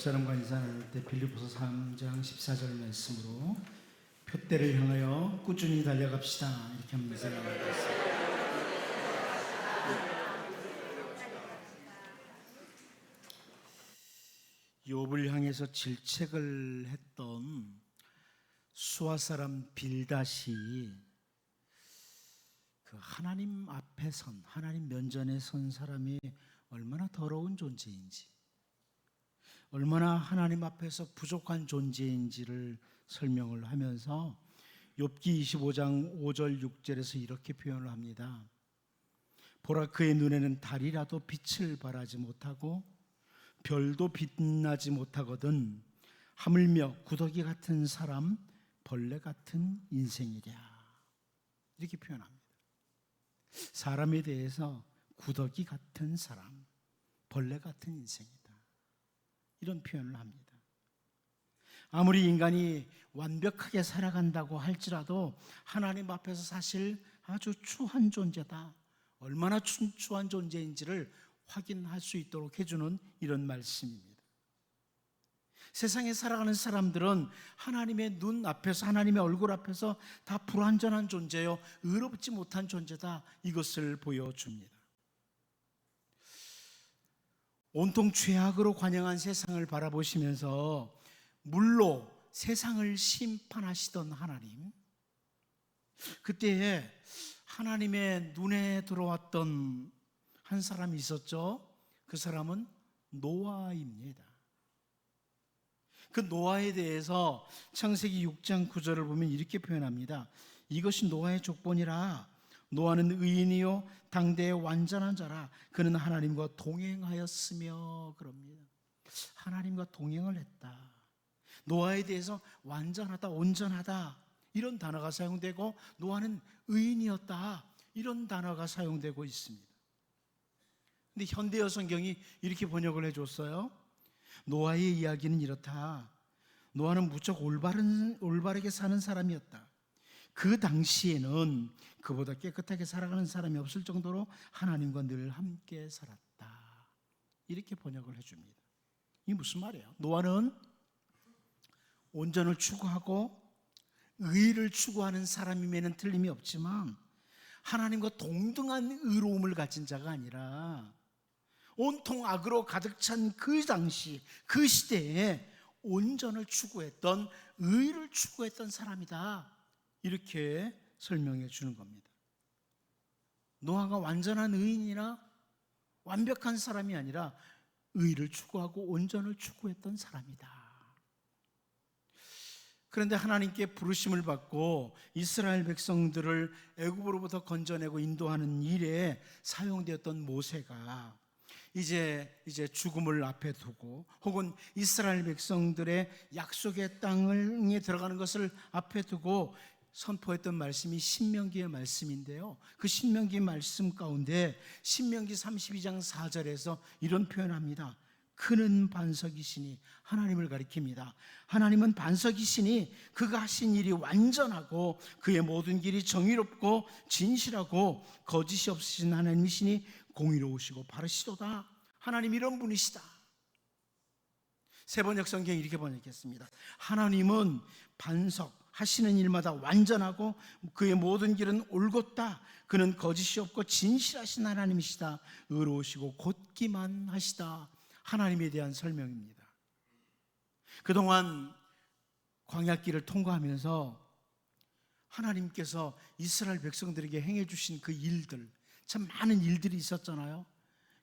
사람과 인사 나눌 때 빌립보서 3장 14절 말씀으로 표대를 향하여 꾸준히 달려갑시다 이렇게 한번 생각하겠습니다. 욥을 향해서 질책을 했던 수아 사람 빌닷이 그 하나님 앞에 선, 하나님 면전에 선 사람이 얼마나 더러운 존재인지, 얼마나 하나님 앞에서 부족한 존재인지를 설명을 하면서 욥기 25장 5절 6절에서 이렇게 표현을 합니다. 보라, 그의 눈에는 달이라도 빛을 발하지 못하고 별도 빛나지 못하거든 하물며 구더기 같은 사람, 벌레 같은 인생이랴. 이렇게 표현합니다. 사람에 대해서 구더기 같은 사람, 벌레 같은 인생이다, 이런 표현을 합니다. 아무리 인간이 완벽하게 살아간다고 할지라도 하나님 앞에서 사실 아주 추한 존재다, 얼마나 추한 존재인지를 확인할 수 있도록 해주는 이런 말씀입니다. 세상에 살아가는 사람들은 하나님의 눈 앞에서, 하나님의 얼굴 앞에서 다 불완전한 존재요, 의롭지 못한 존재다, 이것을 보여줍니다. 온통 죄악으로 관영한 세상을 바라보시면서 물로 세상을 심판하시던 하나님, 그때에 하나님의 눈에 들어왔던 한 사람이 있었죠. 그 사람은 노아입니다. 그 노아에 대해서 창세기 6장 9절을 보면 이렇게 표현합니다. 이것이 노아의 족본이라. 노아는 의인이요 당대의 완전한 자라. 그는 하나님과 동행하였으며, 그럽니다. 하나님과 동행을 했다. 노아에 대해서 완전하다, 온전하다, 이런 단어가 사용되고, 노아는 의인이었다, 이런 단어가 사용되고 있습니다. 근데 현대어 성경이 이렇게 번역을 해줬어요. 노아의 이야기는 이렇다. 노아는 무척 올바르게 사는 사람이었다. 그 당시에는 그보다 깨끗하게 살아가는 사람이 없을 정도로 하나님과 늘 함께 살았다. 이렇게 번역을 해줍니다. 이게 무슨 말이에요? 노아는 온전을 추구하고 의를 추구하는 사람임에는 틀림이 없지만 하나님과 동등한 의로움을 가진 자가 아니라 온통 악으로 가득 찬 그 당시, 그 시대에 온전을 추구했던, 의를 추구했던 사람이다, 이렇게 설명해 주는 겁니다. 노아가 완전한 의인이나 완벽한 사람이 아니라 의를 추구하고 온전을 추구했던 사람이다. 그런데 하나님께 부르심을 받고 이스라엘 백성들을 애굽으로부터 건져내고 인도하는 일에 사용되었던 모세가 이제 죽음을 앞에 두고, 혹은 이스라엘 백성들의 약속의 땅에 들어가는 것을 앞에 두고 선포했던 말씀이 신명기의 말씀인데요, 그 신명기 말씀 가운데 신명기 32장 4절에서 이런 표현합니다. 그는 반석이시니, 하나님을 가리킵니다. 하나님은 반석이시니 그가 하신 일이 완전하고 그의 모든 길이 정의롭고 진실하고 거짓이 없으신 하나님이시니 공의로우시고 바르시도다. 하나님 이런 분이시다. 세번역 성경이 이렇게 번역했습니다. 하나님은 반석, 하시는 일마다 완전하고 그의 모든 길은 올곧다. 그는 거짓이 없고 진실하신 하나님이시다. 의로우시고 곧기만 하시다. 하나님에 대한 설명입니다. 그동안 광야길을 통과하면서 하나님께서 이스라엘 백성들에게 행해 주신 그 일들, 참 많은 일들이 있었잖아요.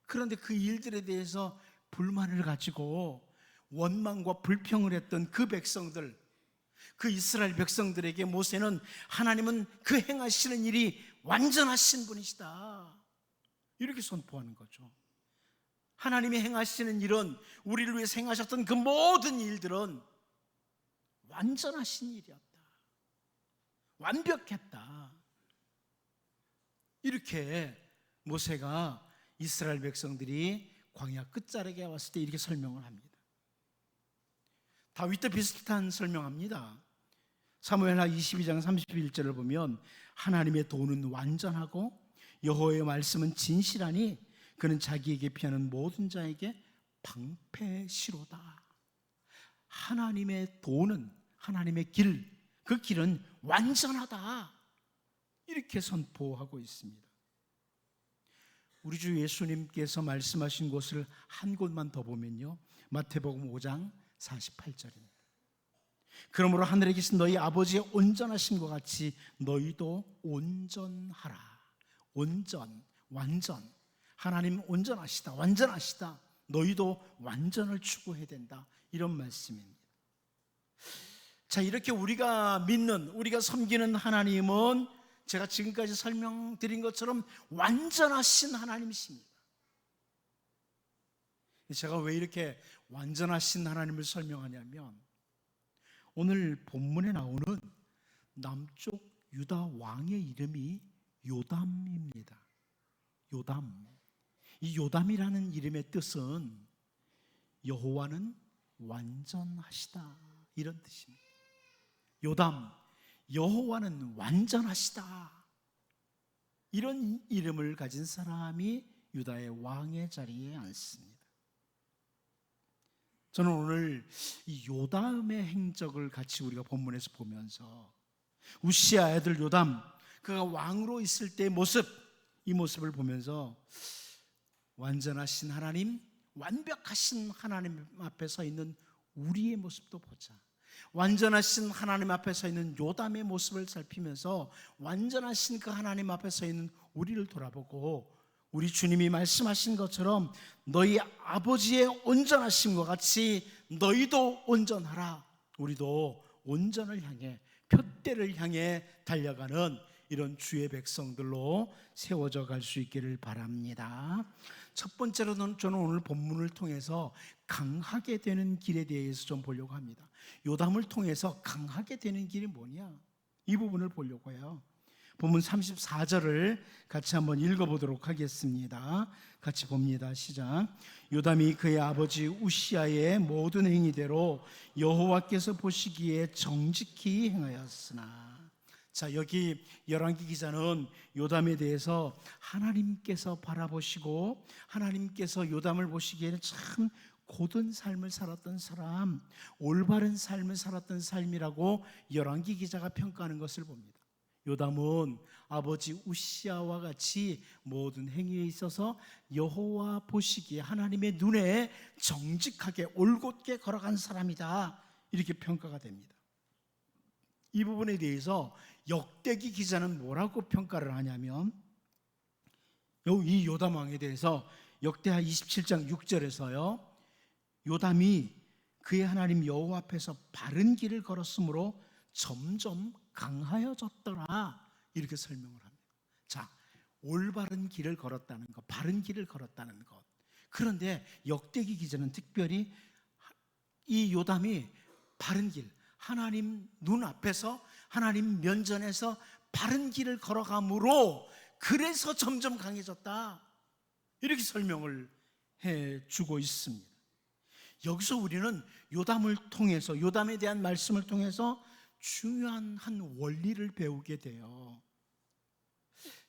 그런데 그 일들에 대해서 불만을 가지고 원망과 불평을 했던 그 백성들, 그 이스라엘 백성들에게 모세는 하나님은 그 행하시는 일이 완전하신 분이시다, 이렇게 선포하는 거죠. 하나님이 행하시는 일은, 우리를 위해서 행하셨던 그 모든 일들은 완전하신 일이었다, 완벽했다, 이렇게 모세가 이스라엘 백성들이 광야 끝자락에 왔을 때 이렇게 설명을 합니다. 다윗도 비슷한 설명합니다. 사무엘하 22장 31절을 보면 하나님의 도는 완전하고 여호와의 말씀은 진실하니 그는 자기에게 피하는 모든 자에게 방패시로다. 하나님의 도는, 하나님의 길, 그 길은 완전하다, 이렇게 선포하고 있습니다. 우리 주 예수님께서 말씀하신 곳을 한 곳만 더 보면요, 마태복음 5장 48절입니다. 그러므로 하늘에 계신 너희 아버지의 온전하심과 같이 너희도 온전하라. 온전, 완전. 하나님 온전하시다, 완전하시다. 너희도 완전을 추구해야 된다, 이런 말씀입니다. 자, 이렇게 우리가 믿는, 우리가 섬기는 하나님은 제가 지금까지 설명드린 것처럼 완전하신 하나님이십니다. 제가 왜 이렇게 완전하신 하나님을 설명하냐면, 오늘 본문에 나오는 남쪽 유다 왕의 이름이 요담입니다. 요담. 이 요담이라는 이름의 뜻은 여호와는 완전하시다, 이런 뜻입니다. 요담, 여호와는 완전하시다, 이런 이름을 가진 사람이 유다의 왕의 자리에 앉습니다. 저는 오늘 이 요담의 행적을 같이 우리가 본문에서 보면서 우시아 아들 요담, 그가 왕으로 있을 때의 모습, 이 모습을 보면서 완전하신 하나님, 완벽하신 하나님 앞에 서 있는 우리의 모습도 보자. 완전하신 하나님 앞에 서 있는 요담의 모습을 살피면서 완전하신 그 하나님 앞에 서 있는 우리를 돌아보고, 우리 주님이 말씀하신 것처럼 너희 아버지의 온전하심과 같이 너희도 온전하라. 우리도 온전을 향해, 표대를 향해 달려가는 이런 주의 백성들로 세워져 갈 수 있기를 바랍니다. 첫 번째로는 저는 오늘 본문을 통해서 강하게 되는 길에 대해서 좀 보려고 합니다. 요담을 통해서 강하게 되는 길이 뭐냐, 이 부분을 보려고 해요. 본문 34절을 같이 한번 읽어보도록 하겠습니다. 같이 봅니다. 시작. 요담이 그의 아버지 우시아의 모든 행위대로 여호와께서 보시기에 정직히 행하였으나. 자, 여기 열왕기 기자는 요담에 대해서 하나님께서 바라보시고 하나님께서 요담을 보시기에는 참 고든 삶을 살았던 사람, 올바른 삶을 살았던 삶이라고 열왕기 기자가 평가하는 것을 봅니다. 요담은 아버지 우시아와 같이 모든 행위에 있어서 여호와 보시기에 하나님의 눈에 정직하게 올곧게 걸어간 사람이다, 이렇게 평가가 됩니다. 이 부분에 대해서 역대기 기자는 뭐라고 평가를 하냐면, 이 요담 왕에 대해서 역대하 27장 6절에서요, 요담이 그의 하나님 여호와 앞에서 바른 길을 걸었으므로 점점 강하여졌더라, 이렇게 설명을 합니다. 자, 올바른 길을 걸었다는 것, 바른 길을 걸었다는 것. 그런데 역대기 기자는 특별히 이 요담이 바른 길, 하나님 눈앞에서, 하나님 면전에서 바른 길을 걸어감으로 그래서 점점 강해졌다, 이렇게 설명을 해주고 있습니다. 여기서 우리는 요담을 통해서, 요담에 대한 말씀을 통해서 중요한 한 원리를 배우게 돼요.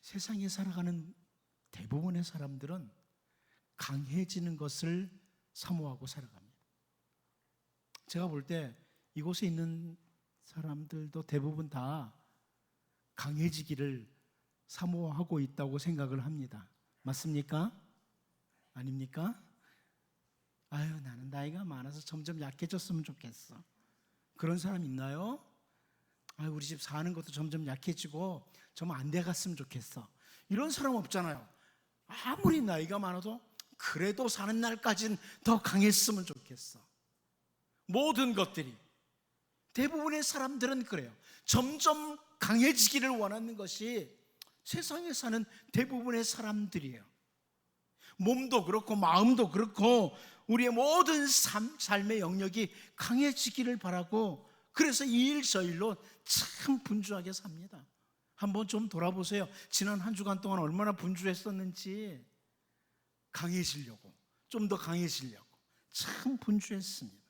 세상에 살아가는 대부분의 사람들은 강해지는 것을 사모하고 살아갑니다. 제가 볼 때 이곳에 있는 사람들도 대부분 다 강해지기를 사모하고 있다고 생각을 합니다. 맞습니까? 아닙니까? 아유, 나는 나이가 많아서 점점 약해졌으면 좋겠어. 그런 사람 있나요? 아유, 우리 집 사는 것도 점점 약해지고 좀 안 돼갔으면 좋겠어. 이런 사람 없잖아요. 아무리 나이가 많아도 그래도 사는 날까지는 더 강했으면 좋겠어. 모든 것들이, 대부분의 사람들은 그래요. 점점 강해지기를 원하는 것이 세상에 사는 대부분의 사람들이에요. 몸도 그렇고 마음도 그렇고 우리의 모든 삶의 영역이 강해지기를 바라고, 그래서 이 일 저 일로 참 분주하게 삽니다. 한번 좀 돌아보세요. 지난 한 주간 동안 얼마나 분주했었는지. 강해지려고, 좀 더 강해지려고 참 분주했습니다.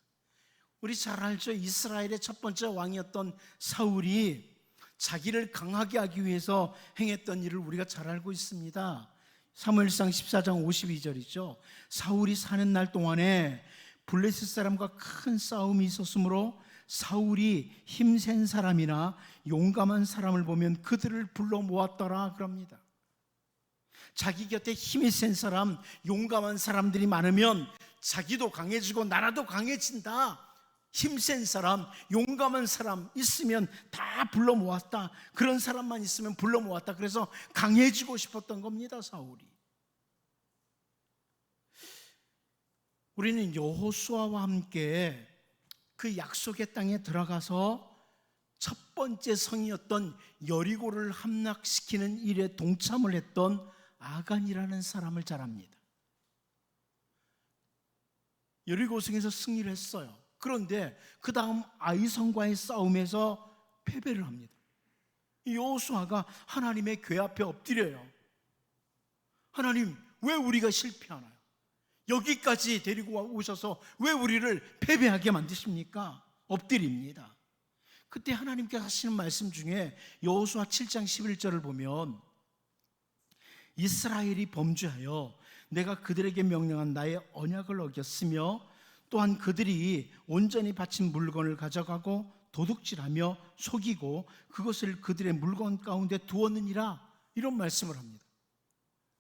우리 잘 알죠? 이스라엘의 첫 번째 왕이었던 사울이 자기를 강하게 하기 위해서 행했던 일을 우리가 잘 알고 있습니다. 사무엘상 14장 52절이죠. 사울이 사는 날 동안에 블레셋 사람과 큰 싸움이 있었으므로 사울이 힘센 사람이나 용감한 사람을 보면 그들을 불러 모았더라 그럽니다. 자기 곁에 힘이 센 사람, 용감한 사람들이 많으면 자기도 강해지고 나라도 강해진다. 힘센 사람, 용감한 사람 있으면 다 불러 모았다. 그런 사람만 있으면 불러 모았다. 그래서 강해지고 싶었던 겁니다, 사울이. 우리는 여호수아와 함께 그 약속의 땅에 들어가서 첫 번째 성이었던 여리고를 함락시키는 일에 동참을 했던 아간이라는 사람을 잘 압니다. 여리고성에서 승리를 했어요. 그런데 그 다음 아이성과의 싸움에서 패배를 합니다. 여호수아가 하나님의 궤 앞에 엎드려요. 하나님, 왜 우리가 실패하나요? 여기까지 데리고 오셔서 왜 우리를 패배하게 만드십니까? 엎드립니다. 그때 하나님께서 하시는 말씀 중에 여호수아 7장 11절을 보면 이스라엘이 범죄하여 내가 그들에게 명령한 나의 언약을 어겼으며 또한 그들이 온전히 바친 물건을 가져가고 도둑질하며 속이고 그것을 그들의 물건 가운데 두었느니라, 이런 말씀을 합니다.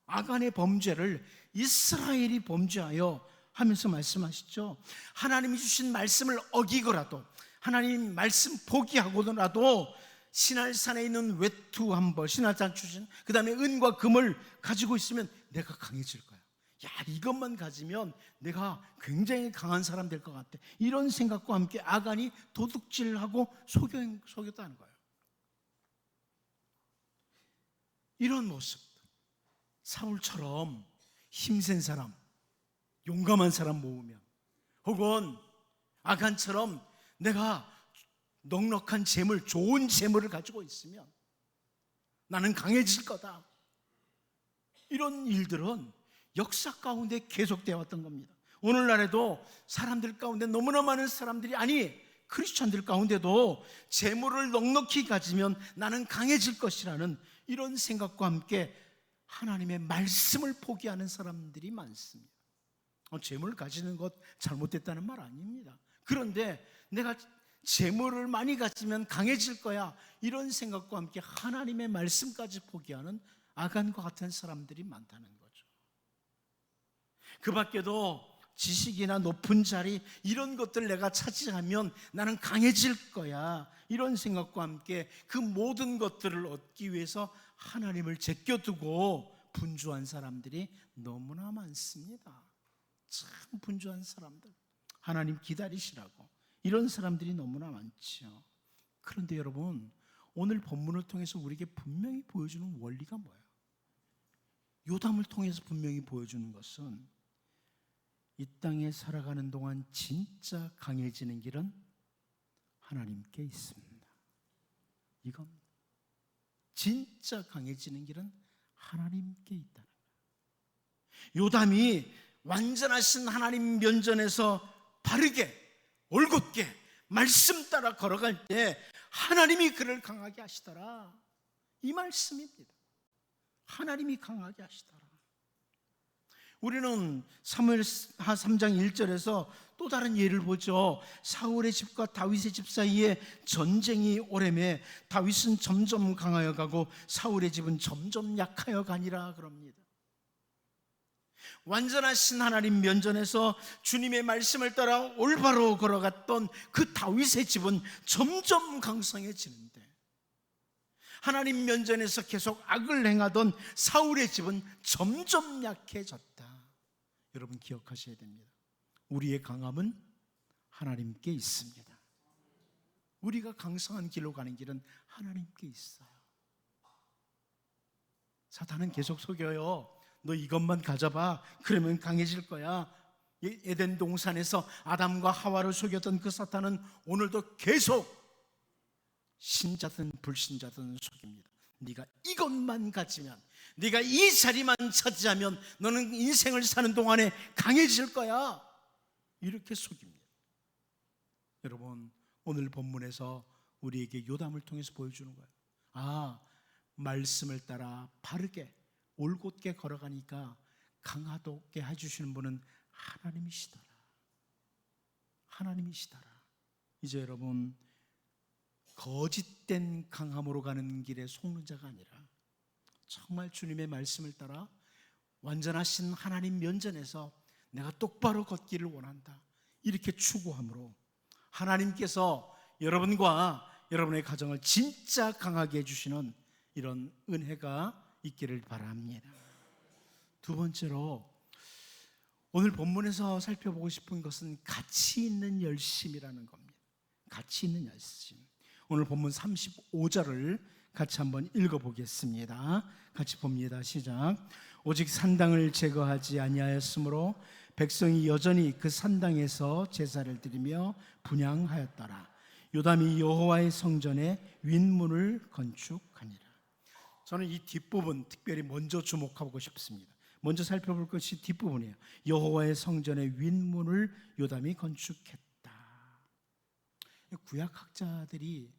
아간의 범죄를 이스라엘이 범죄하여 하면서 말씀하시죠. 하나님이 주신 말씀을 어기고라도, 하나님 말씀 포기하고라도 신할산에 있는 외투 한 벌, 신할산 주신 그 다음에 은과 금을 가지고 있으면 내가 강해질 거야. 야, 이것만 가지면 내가 굉장히 강한 사람 될 것 같아. 이런 생각과 함께 아간이 도둑질하고 속였다는 거예요. 이런 모습, 사울처럼 힘센 사람, 용감한 사람 모으면, 혹은 아간처럼 내가 넉넉한 재물, 좋은 재물을 가지고 있으면 나는 강해질 거다. 이런 일들은 역사 가운데 계속되어 왔던 겁니다. 오늘날에도 사람들 가운데 너무나 많은 사람들이, 아니 크리스찬들 가운데도 재물을 넉넉히 가지면 나는 강해질 것이라는 이런 생각과 함께 하나님의 말씀을 포기하는 사람들이 많습니다. 재물을 가지는 것 잘못됐다는 말 아닙니다. 그런데 내가 재물을 많이 가지면 강해질 거야, 이런 생각과 함께 하나님의 말씀까지 포기하는 아간과 같은 사람들이 많다는 거죠. 그 밖에도 지식이나 높은 자리, 이런 것들 내가 차지하면 나는 강해질 거야, 이런 생각과 함께 그 모든 것들을 얻기 위해서 하나님을 제껴두고 분주한 사람들이 너무나 많습니다. 참 분주한 사람들, 하나님 기다리시라고, 이런 사람들이 너무나 많죠. 그런데 여러분, 오늘 본문을 통해서 우리에게 분명히 보여주는 원리가 뭐예요? 요담을 통해서 분명히 보여주는 것은 이 땅에 살아가는 동안 진짜 강해지는 길은 하나님께 있습니다. 이건 진짜 강해지는 길은 하나님께 있다는 거예요. 요담이 완전하신 하나님 면전에서 바르게 올곧게 말씀 따라 걸어갈 때 하나님이 그를 강하게 하시더라, 이 말씀입니다. 하나님이 강하게 하시더라. 우리는 사무엘하 3장 1절에서 또 다른 예를 보죠. 사울의 집과 다윗의 집 사이에 전쟁이 오래매 다윗은 점점 강하여 가고 사울의 집은 점점 약하여 가니라 그럽니다. 완전하신 하나님 면전에서 주님의 말씀을 따라 올바로 걸어갔던 그 다윗의 집은 점점 강성해지는데, 하나님 면전에서 계속 악을 행하던 사울의 집은 점점 약해졌다. 여러분 기억하셔야 됩니다. 우리의 강함은 하나님께 있습니다. 우리가 강성한 길로 가는 길은 하나님께 있어요. 사탄은 계속 속여요. 너 이것만 가져봐, 그러면 강해질 거야. 에덴 동산에서 아담과 하와를 속였던 그 사탄은 오늘도 계속 신자든 불신자든 속입니다. 네가 이것만 가지면, 네가 이 자리만 차지하면 너는 인생을 사는 동안에 강해질 거야, 이렇게 속입니다. 여러분, 오늘 본문에서 우리에게 요담을 통해서 보여주는 거예요. 아, 말씀을 따라 바르게 올곧게 걸어가니까 강하게 해주시는 분은 하나님이시더라. 하나님이시더라. 이제 여러분, 거짓된 강함으로 가는 길에 속는 자가 아니라 정말 주님의 말씀을 따라 완전하신 하나님 면전에서 내가 똑바로 걷기를 원한다, 이렇게 추구함으로 하나님께서 여러분과 여러분의 가정을 진짜 강하게 해주시는 이런 은혜가 있기를 바랍니다. 두 번째로 오늘 본문에서 살펴보고 싶은 것은 가치 있는 열심이라는 겁니다. 가치 있는 열심. 오늘 본문 35절을 같이 한번 읽어보겠습니다. 같이 봅니다. 시작. 오직 산당을 제거하지 아니하였으므로 백성이 여전히 그 산당에서 제사를 드리며 분향하였더라. 요담이 여호와의 성전에 윗문을 건축하니라. 저는 이 뒷부분 특별히 먼저 주목하고 싶습니다. 먼저 살펴볼 것이 뒷부분이에요. 여호와의 성전의 윗문을 요담이 건축했다. 구약 학자들이,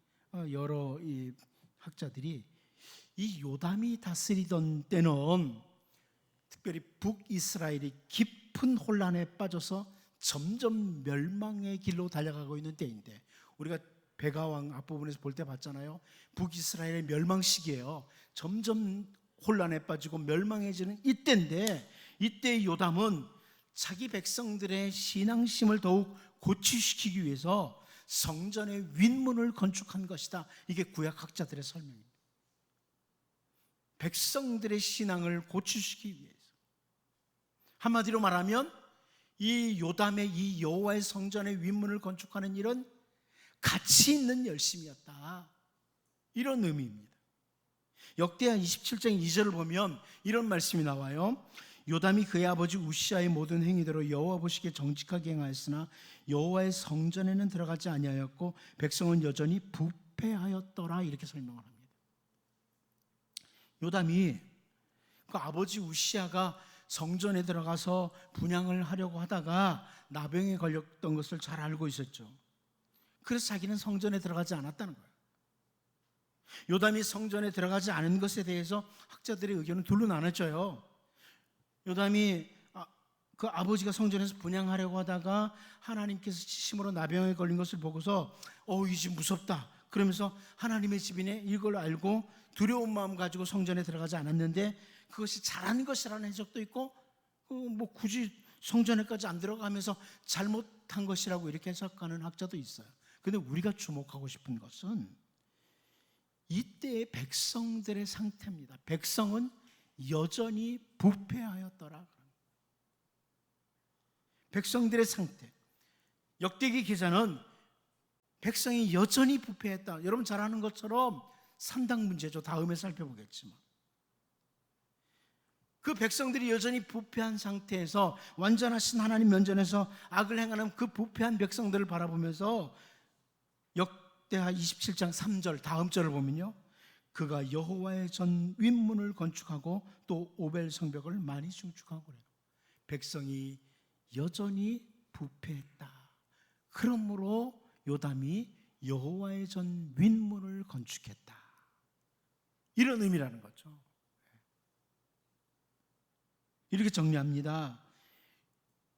여러 이 학자들이 이 요담이 다스리던 때는 특별히 북이스라엘이 깊은 혼란에 빠져서 점점 멸망의 길로 달려가고 있는 때인데, 우리가 베가왕 앞부분에서 볼 때 봤잖아요. 북이스라엘의 멸망 시기예요. 점점 혼란에 빠지고 멸망해지는 이때인데, 이때 요담은 자기 백성들의 신앙심을 더욱 고취시키기 위해서 성전의 윗문을 건축한 것이다. 이게 구약학자들의 설명입니다. 백성들의 신앙을 고취시키기 위해서, 한마디로 말하면 이 요담의 이 여호와의 성전의 윗문을 건축하는 일은 가치 있는 열심이었다, 이런 의미입니다. 역대하 27장 2절을 보면 이런 말씀이 나와요. 요담이 그의 아버지 우시아의 모든 행위대로 여호와 보시기에 정직하게 행하였으나 여호와의 성전에는 들어가지 아니하였고 백성은 여전히 부패하였더라, 이렇게 설명을 합니다. 요담이 그 아버지 우시아가 성전에 들어가서 분향을 하려고 하다가 나병에 걸렸던 것을 잘 알고 있었죠. 그래서 자기는 성전에 들어가지 않았다는 거예요. 요담이 성전에 들어가지 않은 것에 대해서 학자들의 의견은 둘로 나눠져요. 요담이 그 아버지가 성전에서 분향하려고 하다가 하나님께서 치심으로 나병에 걸린 것을 보고서 이 집 무섭다, 그러면서 하나님의 집이네, 이걸 알고 두려운 마음 가지고 성전에 들어가지 않았는데, 그것이 잘한 것이라는 해석도 있고, 굳이 성전에까지 안 들어가면서 잘못한 것이라고 이렇게 해석하는 학자도 있어요. 그런데 우리가 주목하고 싶은 것은 이때의 백성들의 상태입니다. 백성은 여전히 부패하였더라. 백성들의 상태. 역대기 기자는 백성이 여전히 부패했다. 여러분 잘 아는 것처럼 산당 문제죠. 다음에 살펴보겠지만, 그 백성들이 여전히 부패한 상태에서 완전하신 하나님 면전에서 악을 행하는 그 부패한 백성들을 바라보면서 역대하 27장 3절 다음 절을 보면요, 그가 여호와의 전 윗문을 건축하고 또 오벨 성벽을 많이 증축하고 그래요. 백성이 여전히 부패했다. 그러므로 요담이 여호와의 전 윗문을 건축했다, 이런 의미라는 거죠. 이렇게 정리합니다.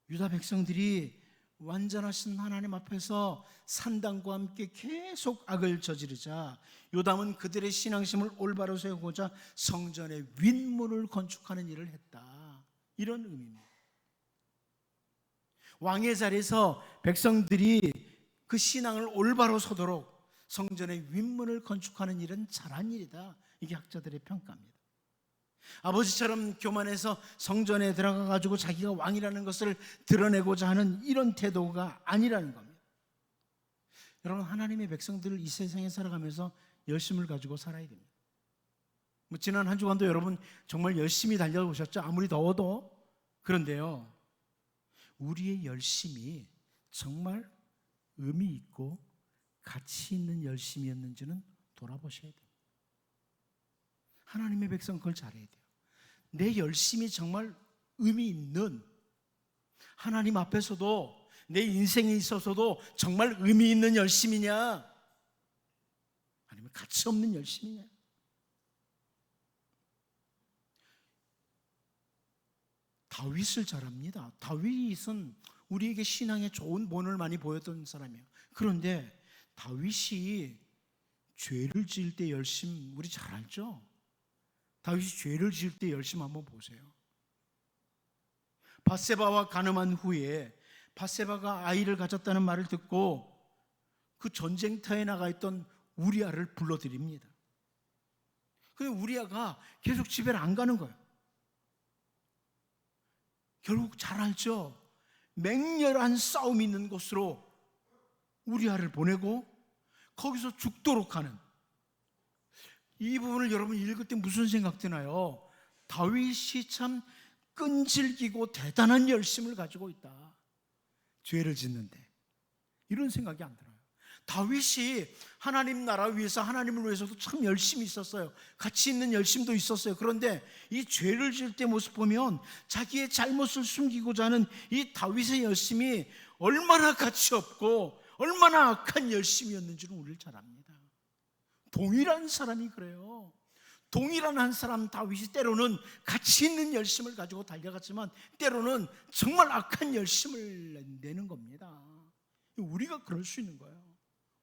유다 백성들이 완전하신 하나님 앞에서 산당과 함께 계속 악을 저지르자 요담은 그들의 신앙심을 올바로 세우고자 성전의 윗문을 건축하는 일을 했다, 이런 의미입니다. 왕의 자리에서 백성들이 그 신앙을 올바로 서도록 성전의 윗문을 건축하는 일은 잘한 일이다, 이게 학자들의 평가입니다. 아버지처럼 교만해서 성전에 들어가 가지고 자기가 왕이라는 것을 드러내고자 하는 이런 태도가 아니라는 겁니다. 여러분, 하나님의 백성들을 이 세상에 살아가면서 열심을 가지고 살아야 됩니다. 지난 한 주간도 여러분 정말 열심히 달려오셨죠? 아무리 더워도. 그런데요, 우리의 열심이 정말 의미 있고 가치 있는 열심이었는지는 돌아보셔야 돼요. 하나님의 백성 그걸 잘해야 돼요. 내 열심이 정말 의미 있는, 하나님 앞에서도 내 인생에 있어서도 정말 의미 있는 열심이냐, 아니면 가치 없는 열심이냐. 다윗을 잘 압니다. 다윗은 우리에게 신앙에 좋은 본을 많이 보였던 사람이에요. 그런데 다윗이 죄를 지을 때 열심, 우리 잘 알죠? 다윗이 죄를 지을 때 열심 한번 보세요. 밧세바와 간음한 후에 밧세바가 아이를 가졌다는 말을 듣고 그 전쟁터에 나가 있던 우리아를 불러들입니다. 근데 우리아가 계속 집에를 안 가는 거예요. 결국 잘 알죠? 맹렬한 싸움이 있는 곳으로 우리아를 보내고 거기서 죽도록 하는, 이 부분을 여러분 읽을 때 무슨 생각 드나요? 다윗이 참 끈질기고 대단한 열심을 가지고 있다, 죄를 짓는데. 이런 생각이 안 들어요. 다윗이 하나님 나라 위해서, 하나님을 위해서도 참 열심히 있었어요. 가치 있는 열심도 있었어요. 그런데 이 죄를 지을 때 모습 보면 자기의 잘못을 숨기고자 하는 이 다윗의 열심이 얼마나 가치 없고 얼마나 악한 열심이었는지는 우리를 잘 압니다. 동일한 사람이 그래요. 동일한 한 사람 다윗이 때로는 가치 있는 열심을 가지고 달려갔지만 때로는 정말 악한 열심을 내는 겁니다. 우리가 그럴 수 있는 거예요.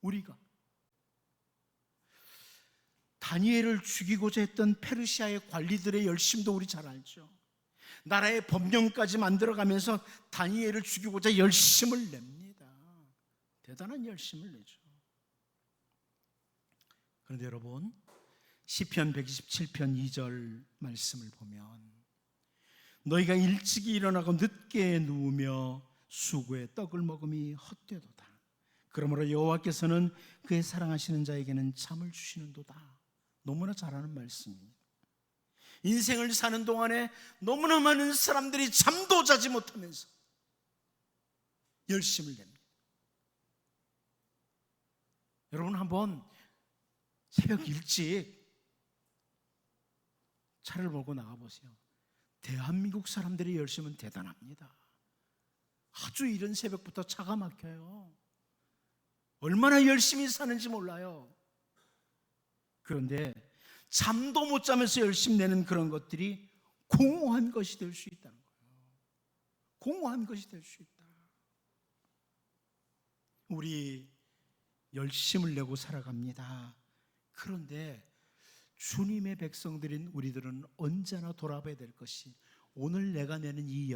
우리가 다니엘을 죽이고자 했던 페르시아의 관리들의 열심도 우리 잘 알죠. 나라의 법령까지 만들어가면서 다니엘을 죽이고자 열심을 냅니다. 대단한 열심을 내죠. 그런데 여러분, 시편 127편 2절 말씀을 보면 너희가 일찍이 일어나고 늦게 누우며 수구의 떡을 먹음이 헛되도다. 그러므로 여호와께서는 그의 사랑하시는 자에게는 잠을 주시는도다. 너무나 잘 아는 말씀입니다. 인생을 사는 동안에 너무나 많은 사람들이 잠도 자지 못하면서 열심을 냅니다. 여러분 한번 새벽 일찍 차를 몰고 나가보세요. 대한민국 사람들의 열심은 대단합니다. 아주 이른 새벽부터 차가 막혀요. 얼마나 열심히 사는지 몰라요. 그런데 잠도 못 자면서 열심히 내는 그런 것들이 공허한 것이 될 수 있다는 거예요. 공허한 것이 될 수 있다. 우리 열심을 내고 살아갑니다. 그런데 주님의 백성들인 우리들은 언제나 돌아봐야 될 것이, 오늘 내가 내는 이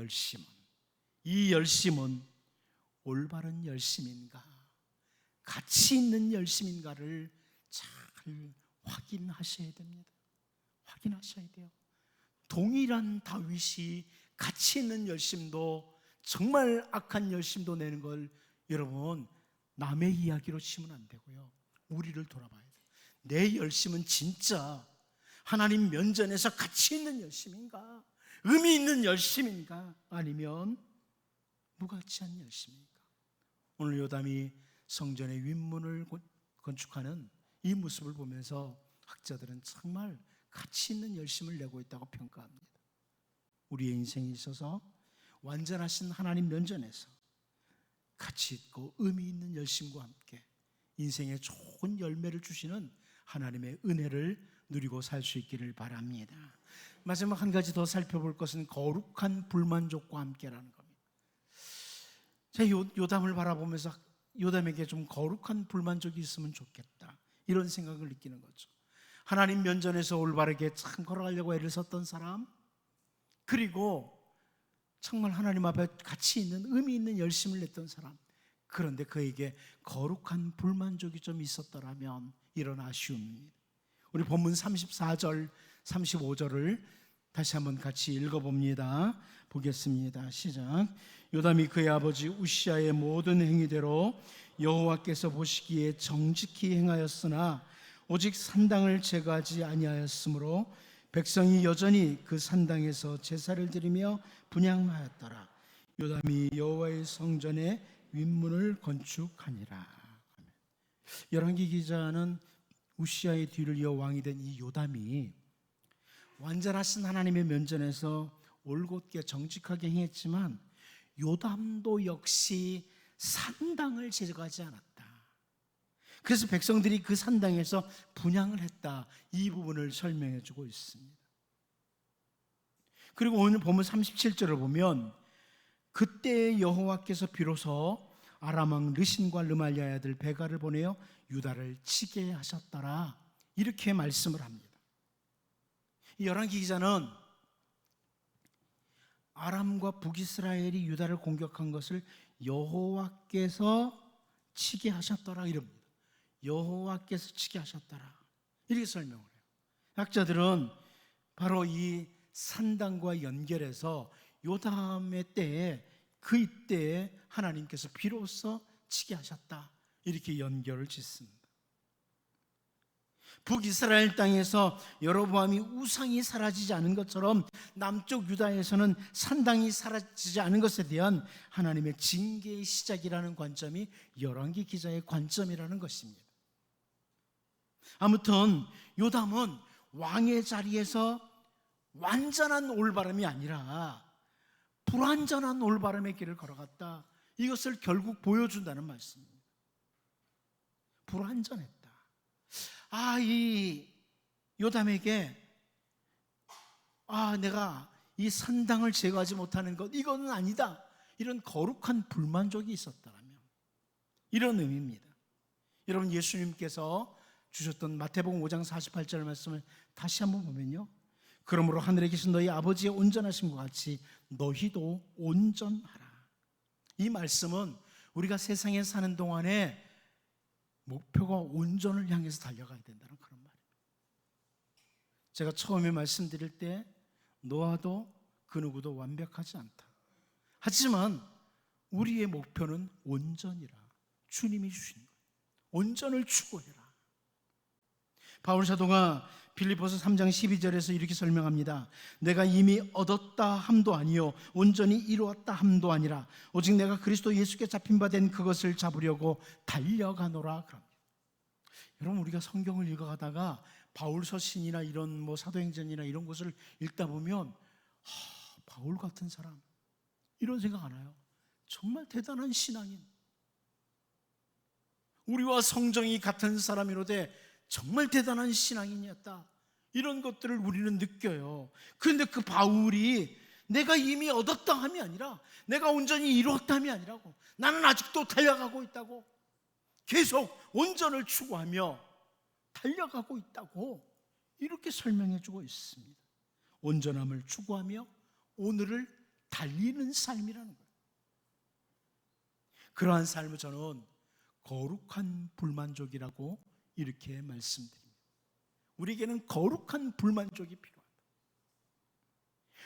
열심은 올바른 열심인가, 가치 있는 열심인가를 잘 확인하셔야 됩니다. 확인하셔야 돼요. 동일한 다윗이 가치 있는 열심도, 정말 악한 열심도 내는 걸 여러분 남의 이야기로 치면 안 되고요, 우리를 돌아봐야 돼요. 내 열심은 진짜 하나님 면전에서 가치 있는 열심인가, 의미 있는 열심인가, 아니면 무가치한 열심인가. 오늘 요담이 성전의 윗문을 건축하는 이 모습을 보면서 학자들은 정말 가치 있는 열심을 내고 있다고 평가합니다. 우리의 인생에 있어서 완전하신 하나님 면전에서 가치 있고 의미 있는 열심과 함께 인생에 좋은 열매를 주시는 하나님의 은혜를 누리고 살 수 있기를 바랍니다. 마지막 한 가지 더 살펴볼 것은 거룩한 불만족과 함께라는 겁니다. 제가 요담을 바라보면서 요담에게 좀 거룩한 불만족이 있으면 좋겠다, 이런 생각을 느끼는 거죠. 하나님 면전에서 올바르게 참 걸어가려고 애를 썼던 사람, 그리고 정말 하나님 앞에 가치 있는 의미 있는 열심을 냈던 사람, 그런데 그에게 거룩한 불만족이 좀 있었더라면 이런 아쉬움입니다. 우리 본문 34절 35절을 다시 한번 같이 읽어봅니다. 보겠습니다. 시작. 요담이 그의 아버지 우시아의 모든 행위대로 여호와께서 보시기에 정직히 행하였으나 오직 산당을 제거하지 아니하였으므로 백성이 여전히 그 산당에서 제사를 드리며 분향하였더라. 요담이 여호와의 성전의 윗문을 건축하니라. 열왕기 기자는 우시아의 뒤를 이어 왕이 된 이 요담이 완전하신 하나님의 면전에서 올곧게 정직하게 행했지만 요담도 역시 산당을 제거하지 않았다. 그래서 백성들이 그 산당에서 분향을 했다, 이 부분을 설명해 주고 있습니다. 그리고 오늘 본문 37절을 보면 그때 여호와께서 비로소 아람 왕 르신과 르말리아의 아들 베가를 보내어 유다를 치게 하셨더라. 이렇게 말씀을 합니다. 이 열왕기 기자는 아람과 북이스라엘이 유다를 공격한 것을 여호와께서 치게 하셨더라 이럽니다. 여호와께서 치게 하셨더라 이렇게 설명을 해요. 학자들은 바로 이 산당과 연결해서 요담의 때에 그 이때에 하나님께서 비로소 치게 하셨다 이렇게 연결을 짓습니다. 북이스라엘 땅에서 여로보암이 우상이 사라지지 않은 것처럼 남쪽 유다에서는 산당이 사라지지 않은 것에 대한 하나님의 징계의 시작이라는 관점이 열왕기 기자의 관점이라는 것입니다. 아무튼 요담은 왕의 자리에서 완전한 올바름이 아니라 불완전한 올바름의 길을 걸어갔다. 이것을 결국 보여준다는 말씀입니다. 불완전했다. 이 요담에게 내가 이 산당을 제거하지 못하는 것 이거는 아니다. 이런 거룩한 불만족이 있었다면 이런 의미입니다. 여러분 예수님께서 주셨던 마태복음 5장 48절 말씀을 다시 한번 보면요. 그러므로 하늘에 계신 너희 아버지의 온전하심과 같이 너희도 온전하라. 이 말씀은 우리가 세상에 사는 동안에 목표가 온전을 향해서 달려가야 된다는 그런 말입니다. 제가 처음에 말씀드릴 때 너와도 그 누구도 완벽하지 않다. 하지만 우리의 목표는 온전이라. 주님이 주신 것. 온전을 추구해라. 바울 사도가 빌립보서 3장 12절에서 이렇게 설명합니다. 내가 이미 얻었다 함도 아니요 온전히 이루었다 함도 아니라 오직 내가 그리스도 예수께 잡힌 바 된 그것을 잡으려고 달려가노라. 그럽니다. 여러분 우리가 성경을 읽어가다가 바울서신이나 이런 사도행전이나 이런 것을 읽다 보면 바울 같은 사람 이런 생각 안 해요? 정말 대단한 신앙인, 우리와 성정이 같은 사람이로되 정말 대단한 신앙인이었다. 이런 것들을 우리는 느껴요. 그런데 그 바울이 내가 이미 얻었다 함이 아니라 내가 온전히 이루었다 함이 아니라고 나는 아직도 달려가고 있다고 계속 온전을 추구하며 달려가고 있다고 이렇게 설명해 주고 있습니다. 온전함을 추구하며 오늘을 달리는 삶이라는 거예요. 그러한 삶을 저는 거룩한 불만족이라고 이렇게 말씀드립니다. 우리에게는 거룩한 불만족이 필요하다.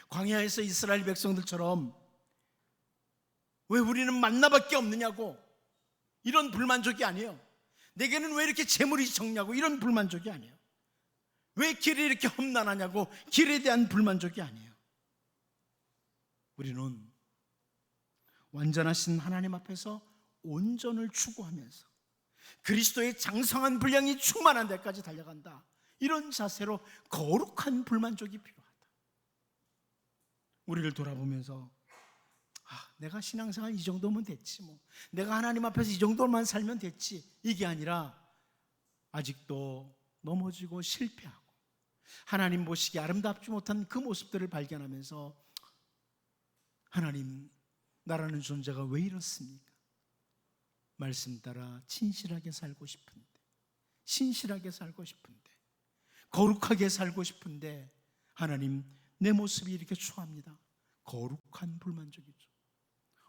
광야에서 이스라엘 백성들처럼 왜 우리는 만나밖에 없느냐고 이런 불만족이 아니에요. 내게는 왜 이렇게 재물이 적냐고 이런 불만족이 아니에요. 왜 길이 이렇게 험난하냐고 길에 대한 불만족이 아니에요. 우리는 완전하신 하나님 앞에서 온전을 추구하면서 그리스도의 장성한 분량이 충만한 데까지 달려간다. 이런 자세로 거룩한 불만족이 필요하다. 우리를 돌아보면서 내가 신앙생활 이 정도면 됐지 내가 하나님 앞에서 이 정도만 살면 됐지 이게 아니라 아직도 넘어지고 실패하고 하나님 보시기에 아름답지 못한 그 모습들을 발견하면서 하나님 나라는 존재가 왜 이렇습니까? 말씀 따라 진실하게 살고 싶은데 신실하게 살고 싶은데 거룩하게 살고 싶은데 하나님 내 모습이 이렇게 추합니다. 거룩한 불만족이죠.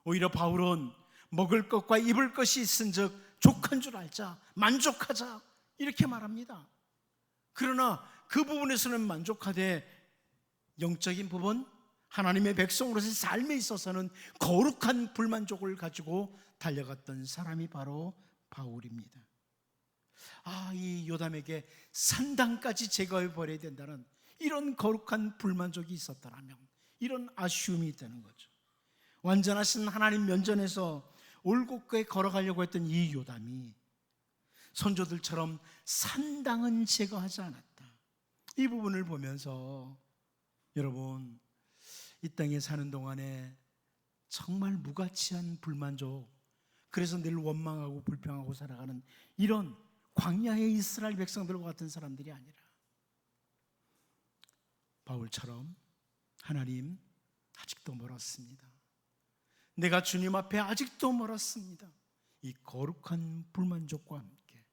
오히려 바울은 먹을 것과 입을 것이 있은즉 족한 줄 알자 만족하자 이렇게 말합니다. 그러나 그 부분에서는 만족하되 영적인 부분 하나님의 백성으로서의 삶에 있어서는 거룩한 불만족을 가지고 달려갔던 사람이 바로 바울입니다. 이 요담에게 산당까지 제거해버려야 된다는 이런 거룩한 불만족이 있었더라면 이런 아쉬움이 있다는 거죠. 완전하신 하나님 면전에서 올곧게 걸어가려고 했던 이 요담이 선조들처럼 산당은 제거하지 않았다. 이 부분을 보면서 여러분 이 땅에 사는 동안에 정말 무가치한 불만족, 그래서 늘 원망하고 불평하고 살아가는 이런 광야의 이스라엘 백성들과 같은 사람들이 아니라 바울처럼 하나님 아직도 멀었습니다. 내가 주님 앞에 아직도 멀었습니다. 이 거룩한 불만족과 함께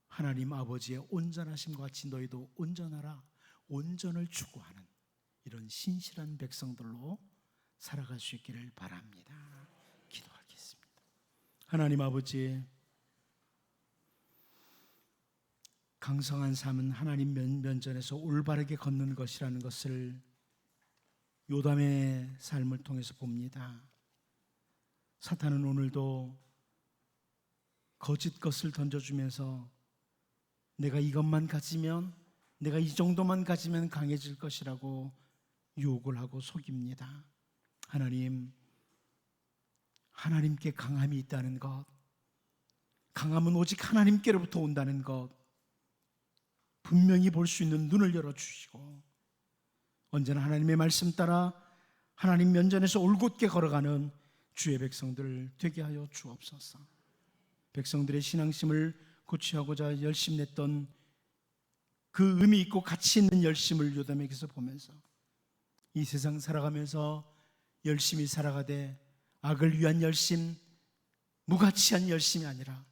하나님 아버지의 온전하심과 같이 너희도 온전하라, 온전을 추구하는 이런 신실한 백성들로 살아갈 수 있기를 바랍니다. 기도하겠습니다. 하나님 아버지, 강성한 삶은 하나님 면전에서 올바르게 걷는 것이라는 것을 요담의 삶을 통해서 봅니다. 사탄은 오늘도 거짓 것을 던져주면서 내가 이것만 가지면, 내가 이 정도만 가지면 강해질 것이라고 유혹을 하고 속입니다. 하나님, 하나님께 강함이 있다는 것, 강함은 오직 하나님께로부터 온다는 것 분명히 볼 수 있는 눈을 열어주시고 언제나 하나님의 말씀 따라 하나님 면전에서 올곧게 걸어가는 주의 백성들 되게 하여 주옵소서. 백성들의 신앙심을 고취하고자 열심냈던 그 의미 있고 가치 있는 열심을 요담에게서 보면서 이 세상 살아가면서 열심히 살아가되 악을 위한 열심, 무가치한 열심이 아니라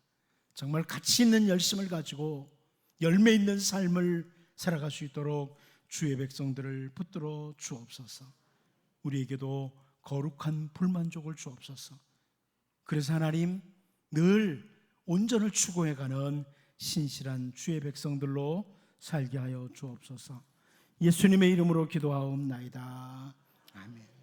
정말 가치 있는 열심을 가지고 열매 있는 삶을 살아갈 수 있도록 주의 백성들을 붙들어 주옵소서. 우리에게도 거룩한 불만족을 주옵소서. 그래서 하나님, 늘 온전을 추구해가는 신실한 주의 백성들로 살게 하여 주옵소서. 예수님의 이름으로 기도하옵나이다. 아멘.